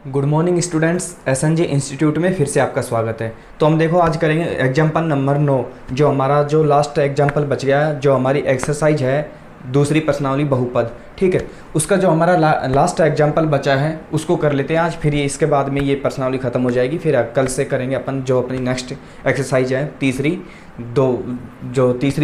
Good morning students, एसएनजे institute में फिर से आपका स्वागत है। तो हम देखो आज करेंगे एग्जाम्पल नंबर 9, जो हमारा जो लास्ट एग्जाम्पल बच गया है, जो हमारी एक्सरसाइज है दूसरी प्रश्नावली बहुपद। ठीक है, उसका जो हमारा लास्ट एग्जाम्पल बचा है उसको कर लेते हैं आज। फिर ये इसके बाद में ये प्रश्नावली ख़त्म हो जाएगी। फिर कल से करेंगे अपन जो अपनी नेक्स्ट एक्सरसाइज है तीसरी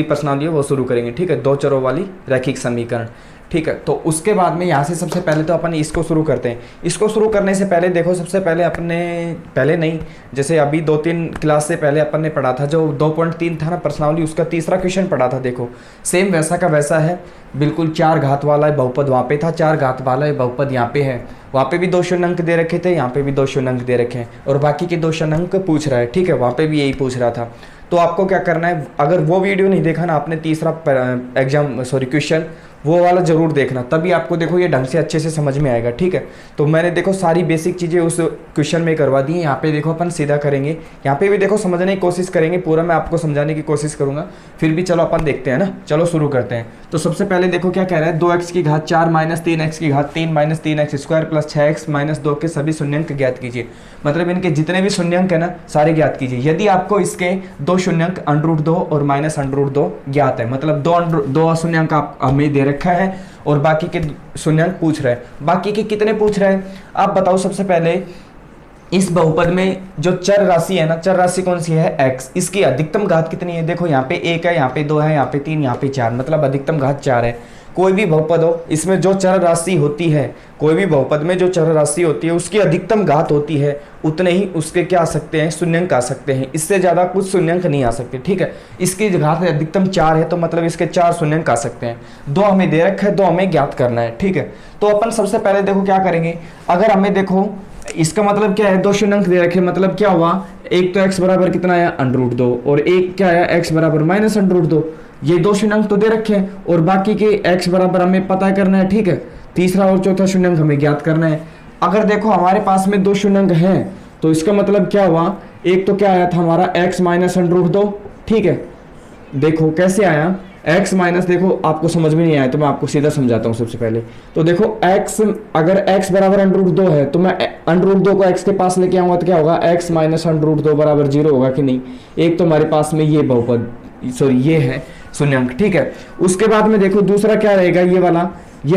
प्रश्नावली है वो शुरू करेंगे। ठीक है, दो चरों वाली रैखिक समीकरण। ठीक है, तो उसके बाद में यहाँ से सबसे पहले तो अपन इसको शुरू करते हैं। इसको शुरू करने से पहले देखो, सबसे पहले पहले नहीं, जैसे अभी 2-3 क्लास से पहले अपन ने पढ़ा था, जो 2.3 था ना प्रश्नावली, उसका तीसरा क्वेश्चन पढ़ा था। देखो सेम वैसा का वैसा है, बिल्कुल 4 घात वाला बहुपद वहाँ पे था, 4 घात वाला बहुपद यहाँ पे है। वहाँ पे भी 2 शून्य दे रखे थे, यहाँ पे भी 2 शून्य दे रखे हैं, और बाकी के 2 शून्य पूछ रहा है। ठीक है, वहाँ पे भी यही पूछ रहा था। तो आपको क्या करना है, अगर वो वीडियो नहीं देखा ना आपने तीसरा क्वेश्चन, वो वाला ज़रूर देखना, तभी आपको देखो ये ढंग से अच्छे से समझ में आएगा। ठीक है, तो मैंने देखो सारी बेसिक चीज़ें उस क्वेश्चन में करवा दी हैं। यहाँ पे देखो अपन सीधा करेंगे, यहाँ पे भी देखो समझने की कोशिश करेंगे, पूरा मैं आपको समझाने की कोशिश करूँगा। फिर भी चलो अपन देखते हैं ना, चलो शुरू करते हैं। तो सबसे पहले देखो क्या कह रहा है, 2x की घात 4 माइनस 3x की घात 3 minus 3x square plus 6x minus 2 के सभी शून्यंक ज्ञात कीजिए। मतलब इनके जितने भी शून्यंक है ना सारे ज्ञात कीजिए। यदि आपको इसके 2 शून्यंक √2 और माइनस √2 ज्ञात है, मतलब 2 शून्यंक आप हमें दे रखा है और बाकी के शून्यंक पूछ रहे हैं। बाकी के कितने पूछ रहे हैं आप बताओ। सबसे पहले इस बहुपद में जो चर राशि है ना, चर राशि कौन सी है, x। इसकी अधिकतम घात कितनी है, देखो यहाँ पे 1 है, यहाँ पे 2 है, यहाँ पे 3, यहाँ पे 4, मतलब अधिकतम घात 4 है। कोई भी बहुपद हो, इसमें जो चर राशि होती है, कोई भी बहुपद में जो चर राशि होती है उसकी अधिकतम घात होती है, उतने ही उसके क्या आ सकते हैं, शून्यंक आ सकते हैं। इससे ज़्यादा कुछ शून्यंक नहीं आ सकते। ठीक है, इसकी घात अधिकतम 4 है, तो मतलब इसके 4 शून्यंक आ सकते हैं। 2 हमें दे रखा है, 2 हमें ज्ञात करना है। ठीक है, तो अपन सबसे पहले देखो क्या करेंगे, अगर हमें देखो इसका मतलब क्या है, 2 शून्यंक दे रखे, मतलब क्या हुआ, एक तो x बराबर कितना आया √2, और एक क्या आया x बराबर माइनस √2। ये 2 शून्यंक तो दे रखे हैं, और बाकी के x बराबर हमें पता करना है। ठीक है, तीसरा और चौथा शून्यंक हमें ज्ञात करना है। अगर देखो हमारे पास में 2 शून्यंक हैं, तो इसका मतलब क्या हुआ, एक तो क्या आया था हमारा x माइनस √2। ठीक है, देखो कैसे आया x माइनस, देखो आपको समझ में नहीं आया तो मैं आपको सीधा समझाता हूँ। सबसे पहले तो देखो x, अगर x बराबर √2 है तो मैं √2 को x के पास लेके आऊंगा तो क्या होगा, x माइनस √2 बराबर 0 होगा कि नहीं। एक तो हमारे पास में ये बहुपद, सॉरी ये है शून्यंक। ठीक है, उसके बाद में देखो दूसरा क्या रहेगा, ये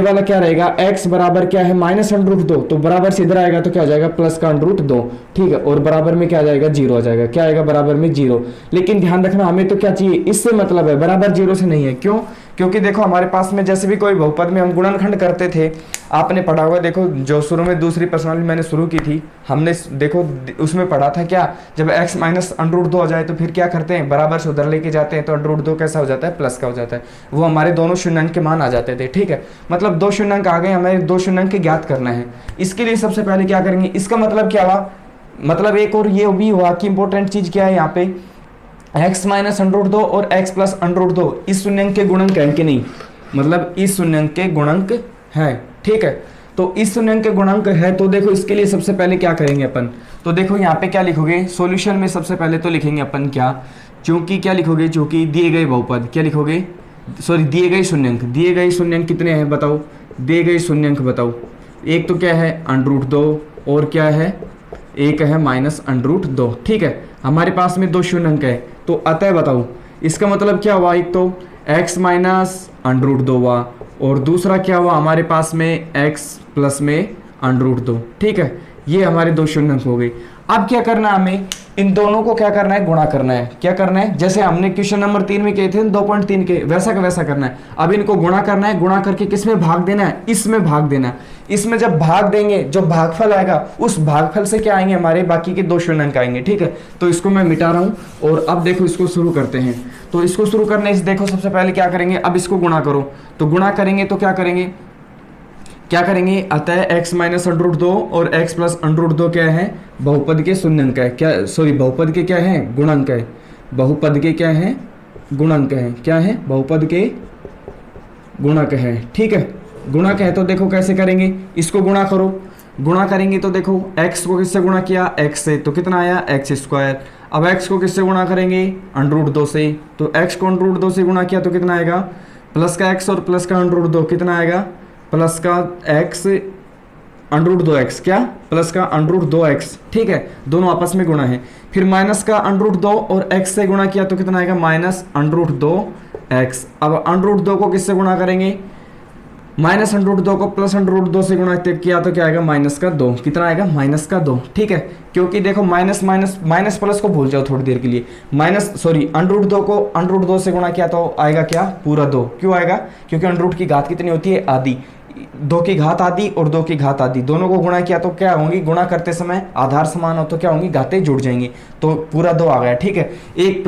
वाला क्या रहेगा, x बराबर क्या है माइनस √2, तो बराबर से इधर आएगा तो क्या हो जाएगा, प्लस का √2। ठीक है, और बराबर में क्या आ जाएगा, 0 आ जाएगा। क्या आएगा, बराबर में 0। लेकिन ध्यान रखना हमें तो क्या चाहिए, इससे मतलब है, बराबर 0 से नहीं है। क्यों, क्योंकि देखो हमारे पास में जैसे भी कोई बहुपद में हम गुणनखंड करते थे, आपने पढ़ा हुआ, देखो जो शुरू में दूसरी प्रश्नावली मैंने शुरू की थी, हमने देखो उसमें पढ़ा था क्या, जब x माइनस √2 आ जाए तो फिर क्या करते हैं, बराबर से उधर लेके जाते हैं, तो √2 कैसा हो जाता है, प्लस का हो जाता है। वो हमारे दोनों शून्यंक के मान आ जाते थे। ठीक है, मतलब 2 शून्यंक आ गए, हमें 2 शून्यंक ज्ञात करना है। इसके लिए सबसे पहले क्या करेंगे, इसका मतलब क्या हुआ, मतलब एक और ये भी हुआ कि इंपॉर्टेंट चीज क्या है यहाँ पे, x माइनस √2 और x प्लस √2 इस शून्यंक के गुणनक है कि नहीं, मतलब इस शून्यंक के गुणनक है। ठीक है, तो इस शून्यंक के गुणनक है, तो देखो इसके लिए सबसे पहले क्या करेंगे अपन, तो देखो यहाँ पे क्या लिखोगे, सॉल्यूशन में सबसे पहले तो लिखेंगे अपन क्या, चूंकि क्या लिखोगे, चूंकि दिए गए बहुपद, क्या लिखोगे, सॉरी दिए गए शून्यंक कितने हैं बताओ, दिए गए शून्यंक बताओ। एक तो क्या है √2 और क्या है, एक है माइनस √2। ठीक है, हमारे पास में 2 शून्यंक है, तो अतः बताओ इसका मतलब क्या हुआ, एक तो x माइनस √2 हुआ, और दूसरा क्या हुआ हमारे पास में x प्लस में √2। ठीक है, ये हमारे 2 शून्यंक हो गए। अब क्या करना है, हमें इन दोनों को क्या करना है, गुणा करना है। क्या करना है, जैसे हमने क्वेश्चन नंबर 3 में किए थे 2.3 के, वैसा का वैसा करना है। अब इनको गुणा करना है, गुणा करके किस में भाग देना है, इसमें भाग देना है। इसमें जब भाग देंगे, जो भागफल आएगा उस भागफल से क्या आएंगे, हमारे बाकी के 2 शून्यंक आएंगे। ठीक है, तो इसको मैं मिटा रहा हूँ, और अब देखो इसको शुरू करते हैं। तो इसको शुरू करने से देखो सबसे पहले क्या करेंगे, अब इसको गुणा करो, तो गुणा करेंगे तो क्या करेंगे, अतः x माइनस √2 और x प्लस √2 क्या है, बहुपद के शून्यंक है, क्या सॉरी बहुपद के क्या है, गुणनक है। बहुपद के क्या है, गुणनक है, क्या है, बहुपद के गुणक है। ठीक है, गुणक है, तो देखो कैसे करेंगे, इसको गुणा करो, गुणा करेंगे तो देखो x को किससे गुणा किया, x से, तो कितना आया, x²। अब x को किससे गुणा करेंगे, √2 से, तो x को √2 से गुणा किया तो कितना आएगा, प्लस का x और प्लस का √2 कितना आएगा, प्लस का x √2x, क्या प्लस का √2x, ठीक है, दोनों आपस में गुणा है। फिर माइनस का √2 और x से गुणा किया तो कितना आएगा -√2x। अब √2 को किससे गुणा करेंगे, -√2 को +√2 से गुणा किया तो क्या आएगा -2, कितना आएगा -2, ठीक है। क्योंकि देखो माइनस प्लस को भूल जाओ थोड़ी देर के लिए, √2 को √2 से गुणा किया तो आएगा क्या, पूरा 2। क्यों आएगा, क्योंकि √ की घात कितनी होती है, आधी, 2 की घात आधी और 2 की घात आधी, दोनों को गुणा किया तो क्या होंगी, गुणा करते समय आधार समान हो तो क्या होंगी, घातें जुड़ जाएंगी, तो पूरा 2 आ गया, ठीक है। एक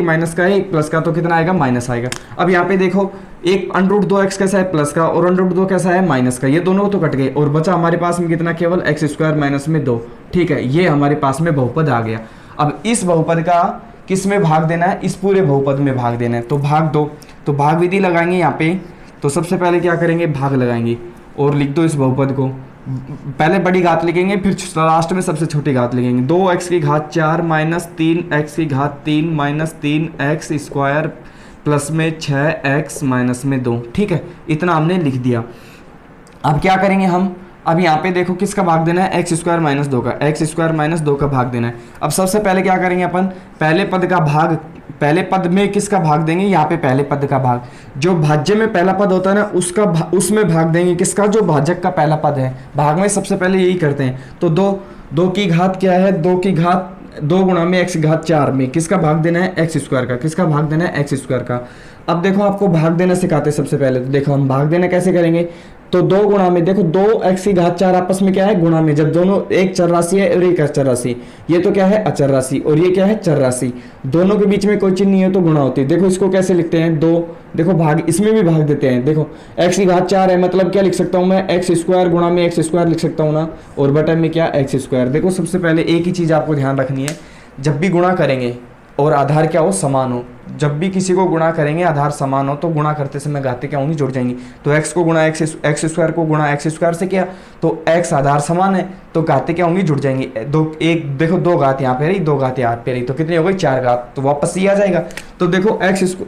माइनस का है, एक प्लस का, तो कितना आएगा, माइनस आएगा। अब यहाँ पे देखो एक √2x कैसा है, प्लस का, और √2 कैसा है, माइनस का, ये दोनों तो कट गए और बचा हमारे पास में कितना, केवल x² - 2, ठीक है। ये हमारे पास में बहुपद आ गया। अब इस बहुपद का किस में भाग देना है, इस पूरे बहुपद में भाग देना है, तो भाग दो, तो भाग विधि लगाएंगे यहाँ पे। तो सबसे पहले क्या करेंगे, भाग लगाएंगे और लिख दो इस बहुपद को। पहले बड़ी घात लिखेंगे, फिर लास्ट में सबसे छोटी घात लिखेंगे। 2x की घात 4 - 3x की घात 3 - 3x² प्लस में 6x - 2, ठीक है। इतना हमने लिख दिया। अब क्या करेंगे हम, अब यहाँ पे देखो किसका भाग देना है, x² - 2 का, x² - 2 का भाग देना है। अब सबसे पहले क्या करेंगे अपन, पहले पद का भाग, पहले पद में किसका भाग देंगे, यहाँ पे पहले पद का भाग, जो भाज्य में पहला पद होता है ना उसमें भाग देंगे किसका, जो भाजक का पहला पद है। भाग में सबसे पहले यही करते हैं। तो 2 की घात क्या है, 2 की घात 2 गुणा में x⁴ में किसका भाग देना है, x² का, किसका भाग देना है, x² का। अब देखो आपको भाग देना सिखाते हैं सबसे पहले, तो देखो हम भाग देना कैसे करेंगे। तो 2 गुणा में देखो 2x⁴ आपस में क्या है, गुणा में, जब दोनों एक चर राशि है और एक अचर राशि, ये तो क्या है अचर राशि और ये क्या है चर राशि, दोनों के बीच में कोई चिन्ह नहीं है तो गुणा होती है। देखो इसको कैसे लिखते हैं, 2, देखो भाग, इसमें भी भाग देते हैं। देखो x⁴ है, मतलब क्या लिख सकता हूँ मैं, x² गुणा में x² लिख सकता हूँ ना, और बटे में क्या x²। देखो सबसे पहले एक ही चीज़ आपको ध्यान रखनी है, जब भी गुणा करेंगे और आधार क्या हो, समान हो, जब भी किसी को गुणा करेंगे आधार समान हो तो गुणा करते समय घातें क्या होंगी, जुड़ जाएंगी। तो x को गुणा x² को गुणा x² से किया तो x आधार समान है तो घातें क्या होंगी, जुड़ जाएंगी। देखो 2 घात यहाँ पे रही, 2 घात यहाँ पे रही, तो कितनी हो गई, 4 घात, तो वापस ये आ जाएगा। तो देखो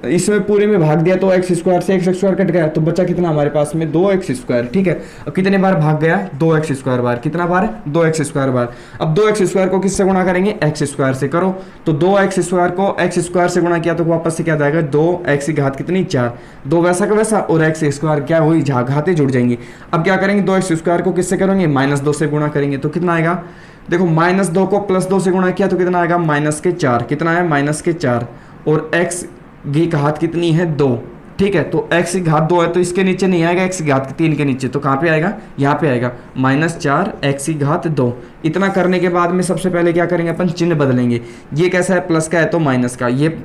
इसमें पूरे में भाग दिया तो x² से x² कट गया, तो बचा कितना हमारे पास में 2x², ठीक है। अब कितने बार भाग गया, 2x² बार, कितना बार, 2x² बार। अब 2x² को किससे गुणा करेंगे, x² से करो, तो 2x² को x² से गुणा किया तो वापस से क्या जाएगा, 2x की घात कितनी, 4, 2 वैसा का वैसा और x² क्या हुई, घातें जुड़ जाएंगी। अब क्या करेंगे, 2x² को किससे करेंगे, -2 से गुणा करेंगे, तो कितना आएगा, देखो -2 को +2 से गुणा किया तो कितना आएगा, -4, कितना है, -4, और x की घात कितनी है, 2, ठीक है। तो x की घात 2 है तो इसके नीचे नहीं आएगा, x की घात 3 के नीचे, तो कहाँ पे आएगा, यहाँ पे आएगा, -4 x की घात 2। इतना करने के बाद में सबसे पहले क्या करेंगे अपन, चिन्ह बदलेंगे। ये कैसा है, प्लस का है तो माइनस का, ये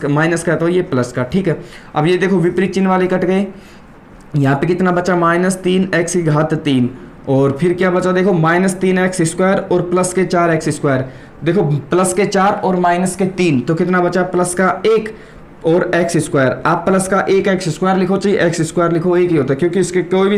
माइनस का है तो ये प्लस का, ठीक है। अब ये देखो विपरीत चिन्ह वाले कट गए, यहाँ पे कितना बचा, -3x की घात 3, और फिर क्या बचा, देखो -3x² और प्लस के 4x²। देखो प्लस के 4 और माइनस के 3, तो कितना बचा, प्लस का 1 और x²। आप प्लस का 1 x² लिखो चाहे x² लिखो, एक ही होता है, क्योंकि इसके कोई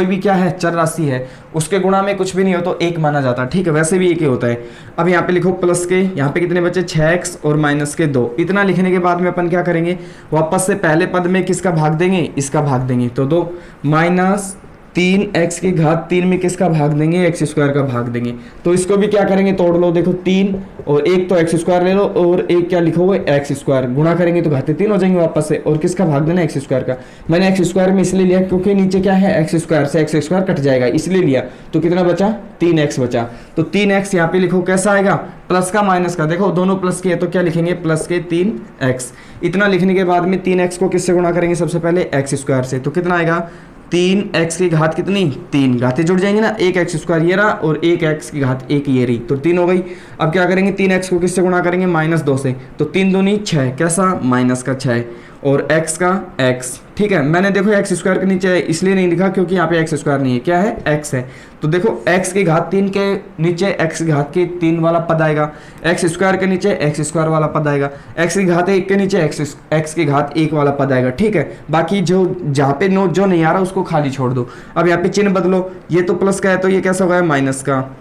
भी क्या है, चर राशि है, उसके गुणा में कुछ भी नहीं हो तो एक माना जाता है, ठीक है। वैसे भी एक ही होता है। अब यहाँ पे लिखो प्लस के, यहाँ पे कितने बचे, 6x और -2। इतना लिखने के बाद में अपन क्या करेंगे, वापस से पहले पद में किसका भाग देंगे, इसका भाग देंगे। तो 2 -3x की घात 3 में किसका भाग देंगे, x² का भाग देंगे। तो इसको भी क्या करेंगे, तोड़ लो, देखो 3 और 1 तो x² ले लो और 1 क्या लिखोगे, x², गुणा करेंगे तो घातें 3 हो जाएंगे वापस से, और किसका भाग देना, x² का। मैंने x² में इसलिए लिया क्योंकि नीचे क्या है, x² से x² कट जाएगा, इसलिए लिया। तो कितना बचा, 3x बचा। तो 3x यहाँ पे लिखो, कैसा आएगा, प्लस का माइनस का, देखो दोनों प्लस के है तो क्या लिखेंगे, प्लस के 3x। इतना लिखने के बाद में 3x को किससे गुणा करेंगे, सबसे पहले x² से, तो कितना आएगा, 3x की घात कितनी, 3, घातें जुड़ जाएंगी ना, 1 x² ये रहा और 1 x की घात 1 ये रही, तो 3 हो गई। अब क्या करेंगे, 3x को किससे गुणा करेंगे, -2 से, तो 3 दूनी 6, कैसा, माइनस का 6, और x का x, ठीक है। मैंने देखो x² के नीचे इसलिए नहीं लिखा क्योंकि यहाँ पे x² नहीं है, क्या है, x है। तो देखो x की घात 3 के नीचे x की घात के 3 वाला पद आएगा, x² के नीचे x² वाला पद आएगा, x की घात 1 के नीचे x की घात 1 वाला पद आएगा, ठीक है। बाकी जो जहाँ पे जो नहीं आ रहा उसको खाली छोड़ दो। अब यहाँ पे चिन्ह बदलो, ये तो प्लस का है तो ये कैसा होगा, माइनस का,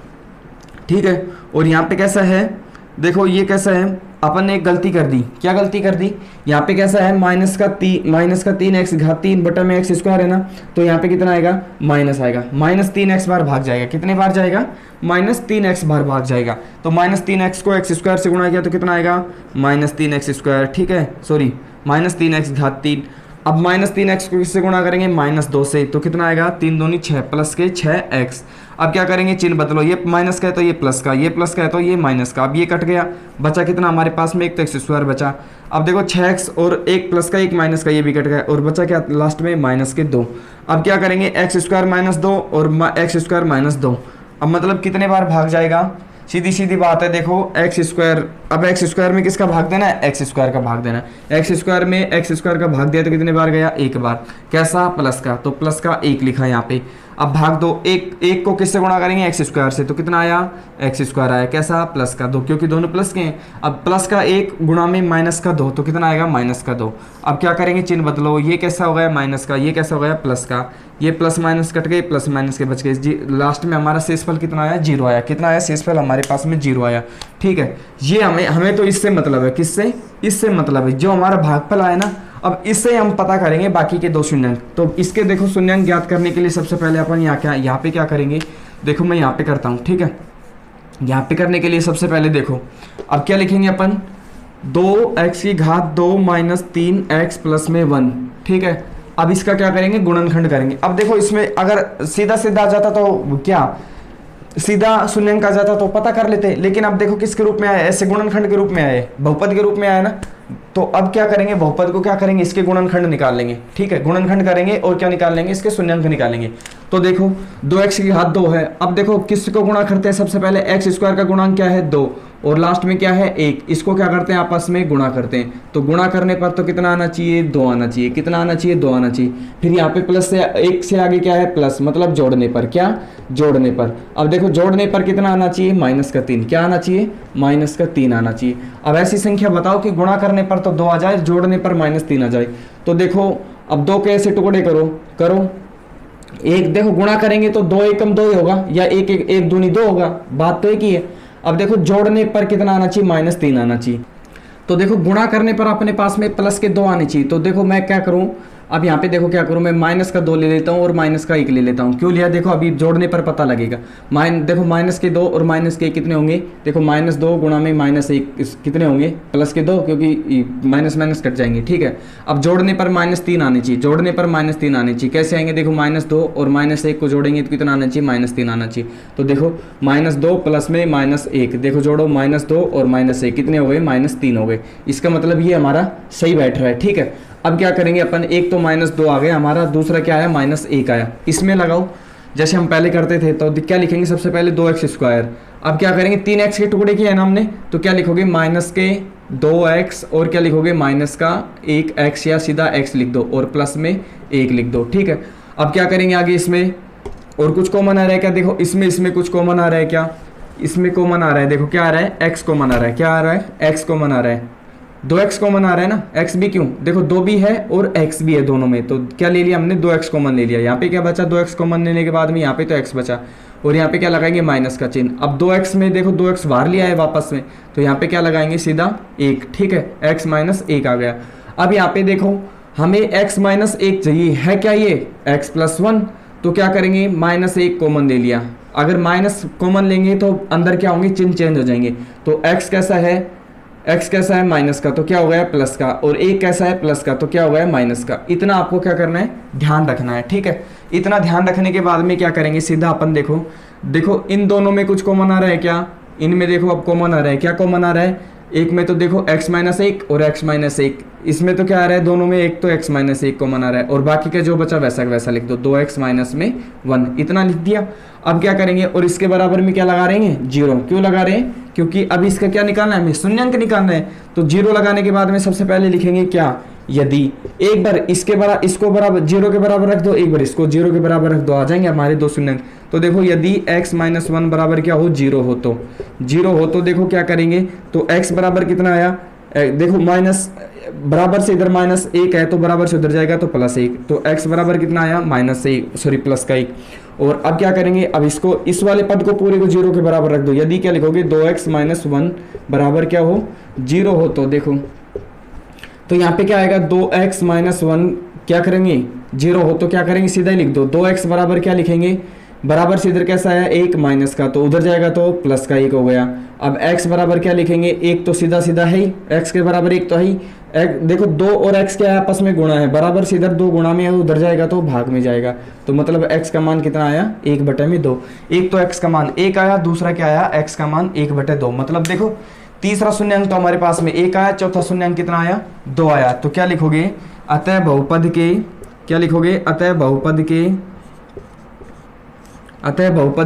ठीक है। और यहाँ पे कैसा है, देखो ये कैसा है, अपन ने एक गलती कर दी। क्या गलती कर दी, यहाँ पे कैसा है माइनस का 3x घात 3 बटा में एक्स स्क्वायर है ना, तो यहाँ पे कितना आएगा माइनस आएगा, -3x बार भाग जाएगा। कितने बार जाएगा, -3x बार भाग जाएगा। तो -3x को x स्क्वायर से गुणा किया तो कितना आएगा, -3x स्क्वायर, ठीक है, सॉरी -3x घात 3। अब -3x को किससे गुणा करेंगे, -2 से, तो कितना आएगा, 3 दूनी 6 प्लस के 6x। अब क्या करेंगे, चिन्ह बदलो, ये माइनस का है तो ये प्लस का, ये प्लस का है तो ये माइनस का। अब ये कट गया, बचा कितना हमारे पास में, एक तो एक्स स्क्वायर बचा। अब देखो 6x और एक प्लस का एक माइनस का, ये भी कट गया, और बचा क्या लास्ट में, -2। अब क्या करेंगे, एक्स स्क्वायर -2 और एक्स स्क्वायर -2। अब मतलब कितने बार भाग जाएगा, सीधी सीधी बात है, देखो एक्स स्क्वायर, अब एक्स स्क्वायर में किसका भाग देना है, एक्स स्क्वायर का भाग देना है। एक्स स्क्वायर में एक्स स्क्वायर का भाग दिया तो कितने बार गया, एक बार। कैसा, प्लस का, तो प्लस का 1 लिखा यहाँ पे। अब भाग दो, एक को किससे गुणा करेंगे, एक्स स्क्वायर से, तो कितना आया, एक्स स्क्वायर आया। कैसा, प्लस का 2, क्योंकि दोनों प्लस के हैं। अब प्लस का 1 गुणा में माइनस का 2, तो कितना आएगा, -2। अब क्या करेंगे, चिन्ह बदलो, ये कैसा हो गया माइनस का, ये कैसा हो गया प्लस का, ये प्लस माइनस कट गए, प्लस माइनस के बच गए, लास्ट में हमारा शेषफल कितना आया, 0 आया। कितना आया शेषफल, हमारे पास में 0 आया। ठीक है, ये हमें तो इससे मतलब है, किससे, इससे मतलब है, जो हमारा भागफल आया ना। अब इससे हम पता करेंगे बाकी के 2 शून्यांक। तो इसके देखो शून्यांक ज्ञात करने के लिए सबसे पहले अपन यहाँ पे क्या करेंगे, देखो मैं यहाँ पे करता हूँ, ठीक है। यहाँ पे करने के लिए सबसे पहले देखो, अब क्या लिखेंगे अपन, 2x की घात 2 माइनस 3x प्लस में 1, ठीक है। अब इसका क्या करेंगे, गुणनखंड करेंगे। अब देखो इसमें अगर सीधा सीधा आ जाता तो क्या, सीधा शून्यांक आ जाता तो पता कर लेते, लेकिन अब देखो किसके रूप में आया, ऐसे गुणनखंड के रूप में आए, बहुपद के रूप में आया ना। तो अब क्या करेंगे, बहुपद को क्या करेंगे, इसके गुणनखंड निकाल लेंगे, ठीक है। गुणनखंड करेंगे और क्या निकाल लेंगे, इसके शून्यांक निकालेंगे। तो देखो 2x की घात 2 है। अब देखो किसको गुणा करते हैं, सबसे पहले एक्स स्क्वायर का गुणांक क्या है, 2, और लास्ट में क्या है 1। इसको क्या करते हैं, आपस में गुणा करते हैं। तो गुणा करने पर तो कितना आना चाहिए, 2 आना चाहिए। कितना आना चाहिए, 2 आना चाहिए। फिर यहाँ पे प्लस से 1 से आगे क्या है, प्लस, मतलब जोड़ने पर, क्या, जोड़ने पर। अब देखो जोड़ने पर कितना आना चाहिए, -3। क्या आना चाहिए, -3 आना चाहिए। अब ऐसी संख्या बताओ कि गुणा करने पर तो 2 आ जाए, जोड़ने पर -3 आ जाए। तो देखो अब 2 के ऐसे टुकड़े करो, एक देखो गुणा करेंगे तो 2 एकम 2 ही होगा, या 1 दूनी 2 होगा, बात तो एक ही है। अब देखो जोड़ने पर कितना आना चाहिए, -3 आना चाहिए। तो देखो गुणा करने पर अपने पास में प्लस के 2 आने चाहिए। तो देखो मैं क्या करूं, अब यहाँ पे देखो क्या करूं, मैं माइनस का 2 ले लेता हूँ और माइनस का 1 ले लेता हूँ। क्यों लिया, देखो अभी जोड़ने पर पता लगेगा। देखो माइनस के 2 और माइनस के 1 कितने होंगे, देखो -2 गुणा में -1 कितने होंगे, प्लस के 2, क्योंकि माइनस माइनस कट जाएंगे, ठीक है। अब जोड़ने पर -3 आने चाहिए, जोड़ने पर -3 आने चाहिए। कैसे आएंगे, देखो -2 और -1 को जोड़ेंगे तो कितना आना चाहिए, -3 आना चाहिए। तो देखो -2 प्लस में -1, देखो जोड़ो -2 और -1 कितने हो गए, -3 हो गए। इसका मतलब ये हमारा सही बैठ रहा है, ठीक है। अब क्या करेंगे अपन, एक तो -2 आ गया हमारा, दूसरा क्या आया, -1 आया। इसमें लगाओ जैसे हम पहले करते थे। तो क्या लिखेंगे, सबसे पहले 2x स्क्वायर। अब क्या करेंगे, 3x के टुकड़े किए है ना हमने, तो क्या लिखोगे, -2x और क्या लिखोगे, -1x, या सीधा x लिख दो और प्लस में 1 लिख दो, ठीक है। अब क्या करेंगे आगे, इसमें और कुछ कॉमन आ रहा है क्या, देखो इसमें कुछ कॉमन आ रहा है क्या, इसमें कॉमन आ रहा है, देखो क्या आ रहा है, x कॉमन आ रहा है। क्या आ रहा है, x कॉमन आ रहा है। 2x कॉमन आ रहा है ना, x भी क्यों, देखो 2 भी है और x भी है दोनों में, तो क्या ले लिया हमने, 2x कॉमन ले लिया। यहाँ पे क्या बचा, 2x कॉमन लेने के बाद में यहाँ पे तो x बचा, और यहाँ पे क्या लगाएंगे, माइनस का चिन्ह। अब 2x में देखो 2x बाहर लिया है वापस में, तो यहाँ पे क्या लगाएंगे, सीधा 1, ठीक है, x - 1 आ गया। अब यहाँ पे देखो हमें x - 1 चाहिए, है क्या ये, x + 1, तो क्या करेंगे, -1 कॉमन ले लिया। अगर माइनस कॉमन लेंगे तो अंदर क्या होंगे, चिन्ह चेंज हो जाएंगे। तो x कैसा है, x कैसा है माइनस का, तो क्या हो गया प्लस का, और 1 कैसा है प्लस का, तो क्या हो गया माइनस का। इतना आपको क्या करना है, ध्यान रखना है, ठीक है। इतना ध्यान रखने के बाद में क्या करेंगे, सीधा अपन देखो इन दोनों में कुछ कॉमन आ रहा है क्या, इनमें देखो अब कॉमन आ रहा है, क्या कॉमन आ रहा है, एक में तो देखो x - 1 और x - 1, इसमें तो क्या आ रहा है, दोनों में एक तो x - 1 कॉमन आ रहा है, और बाकी का जो बचा वैसा वैसा लिख दो, 2x - 1, इतना लिख दिया। अब क्या करेंगे, और इसके बराबर में क्या लगा रहे हैं, 0। क्यों लगा रहे हैं, क्योंकि अब इसका क्या निकालना है, हमें शून्यांक निकालना है। तो 0 लगाने के बाद में सबसे पहले लिखेंगे क्या, यदि एक बार इसको बराबर 0 के बराबर रख दो, एक बार इसको 0 के बराबर रख दो, आ जाएंगे हमारे 2 शून्यांक। तो देखो यदि x - 1 बराबर क्या हो, 0 हो, तो देखो क्या करेंगे, तो x बराबर कितना आया, देखो माइनस बराबर से इधर -1 है तो बराबर से उधर जाएगा तो +1, तो x बराबर कितना आया, -1, सॉरी प्लस का 1। और अब क्या करेंगे, अब इसको इस वाले पद को पूरे को 0 के बराबर रख दो। यदि क्या लिखोगे 2x माइनस 1 बराबर क्या हो 0 हो, तो देखो तो यहाँ पे क्या आएगा 2x माइनस 1 क्या करेंगे 0 हो तो क्या करेंगे सीधा ही लिख दो। 2x बराबर क्या लिखेंगे, बराबर से इधर कैसा आया 1 माइनस का, तो उधर जाएगा तो प्लस का 1 हो गया। अब x बराबर क्या लिखेंगे, 1 तो सीधा सीधा है ही, x के बराबर 1 तो है ही। देखो 2 और x क्या है आपस में गुणा है, बराबर से इधर 2 गुणा में है, उधर जाएगा तो भाग में जाएगा। तो मतलब x का मान कितना आया 1/2। एक तो x का मान 1 आया, दूसरा क्या आया x का मान 1/2। मतलब देखो तीसरा शून्यांक तो हमारे पास में 1 आया, चौथा शून्यांक कितना आया 2 आया। तो क्या लिखोगे, अतः बहुपद के, क्या लिखोगे, अतः बहुपद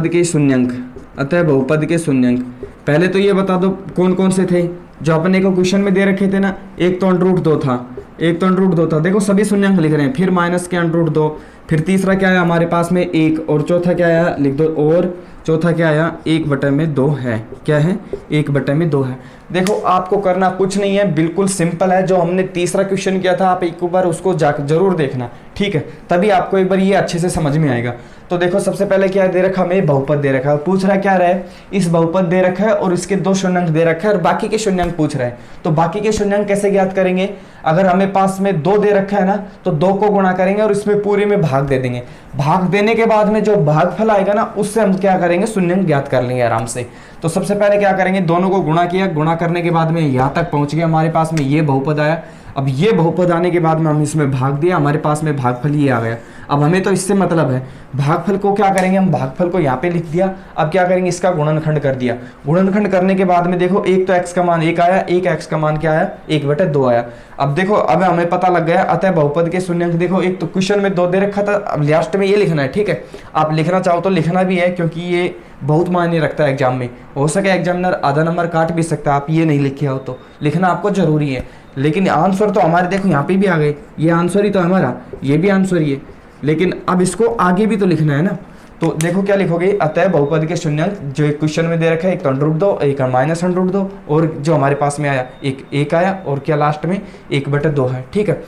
के शून्यांक, अतः बहुपद के शून्यांक। पहले तो ये बता दो कौन कौन से थे जो अपने को क्वेश्चन में दे रखे थे ना। एक तो √2 था, एक तो √2 था, देखो सभी शून्यांक लिख रहे हैं, फिर माइनस के √2, फिर तीसरा क्या आया हमारे पास में 1, और चौथा क्या आया लिख दो, और चौथा क्या आया 1/2 है। क्या है 1/2 है। देखो आपको करना कुछ नहीं है, बिल्कुल सिंपल है। जो हमने तीसरा क्वेश्चन किया था आप एक बार उसको जाकर जरूर देखना, ठीक है, तभी आपको एक बार ये अच्छे से समझ में आएगा। तो देखो सबसे पहले क्या दे रखा, हमें बहुपद दे रखा है, पूछ रहा है क्या रहा है, इस बहुपद दे रखा है और इसके 2 शून्यांक दे रखा है और बाकी के शून्यांक पूछ रहे हैं। तो बाकी के शून्यांक कैसे ज्ञात करेंगे, अगर हमें पास में 2 दे रखा है ना तो 2 को गुणा करेंगे और इसमें पूरे में भाग दे देंगे। भाग देने के बाद में जो भागफल आएगा ना उससे हम क्या करेंगे, शून्यांक ज्ञात कर लेंगे आराम से। तो सबसे पहले क्या करेंगे, दोनों को गुणा किया, गुणा करने के बाद में यहाँ तक पहुंच गया, हमारे पास में ये बहुपद आया। अब ये बहुपद आने के बाद में हम इसमें भाग दिया, हमारे पास में भागफल ये आ गया। अब हमें तो इससे मतलब है, भागफल को क्या करेंगे हम, भागफल को यहाँ पे लिख दिया। अब क्या करेंगे, इसका गुणनखंड कर दिया। गुणनखंड करने के बाद में देखो एक तो x का मान 1 आया, एक x का मान क्या आया 1/2 आया। अब देखो अब हमें पता लग गया अतः बहुपद के शून्यांक। देखो एक तो क्वेश्चन में 2 दे रखा था, अब लास्ट में ये लिखना है, ठीक है। आप लिखना चाहो तो लिखना भी है क्योंकि ये बहुत मायने रखता है एग्जाम में। हो सके एग्जामिनर आधा नंबर काट भी सकता है, आप ये नहीं लिखे हो तो लिखना आपको जरूरी है। लेकिन आंसर तो हमारे देखो यहाँ पे भी आ गए, ये आंसर ही तो हमारा, ये भी आंसर ही है, लेकिन अब इसको आगे भी तो लिखना है ना। तो देखो क्या लिखोगे, अतः बहुपद के शून्यांक जो एक क्वेश्चन में दे रखा है, एक तो √2, एक माइनस √2, और जो हमारे पास में आया एक आया, और क्या लास्ट में 1/2 है, ठीक है।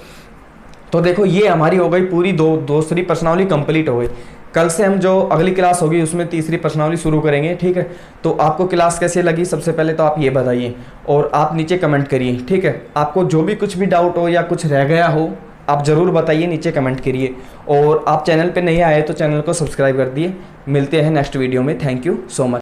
तो देखो ये हमारी हो गई पूरी दूसरी प्रश्नावली कंप्लीट हो गई। कल से हम जो अगली क्लास होगी उसमें तीसरी प्रश्नावली शुरू करेंगे, ठीक है। तो आपको क्लास कैसे लगी सबसे पहले तो आप ये बताइए और आप नीचे कमेंट करिए, ठीक है। आपको जो भी कुछ भी डाउट हो या कुछ रह गया हो आप ज़रूर बताइए, नीचे कमेंट करिए। और आप चैनल पे नहीं आए तो चैनल को सब्सक्राइब कर दिए। मिलते हैं नेक्स्ट वीडियो में। Thank you so much.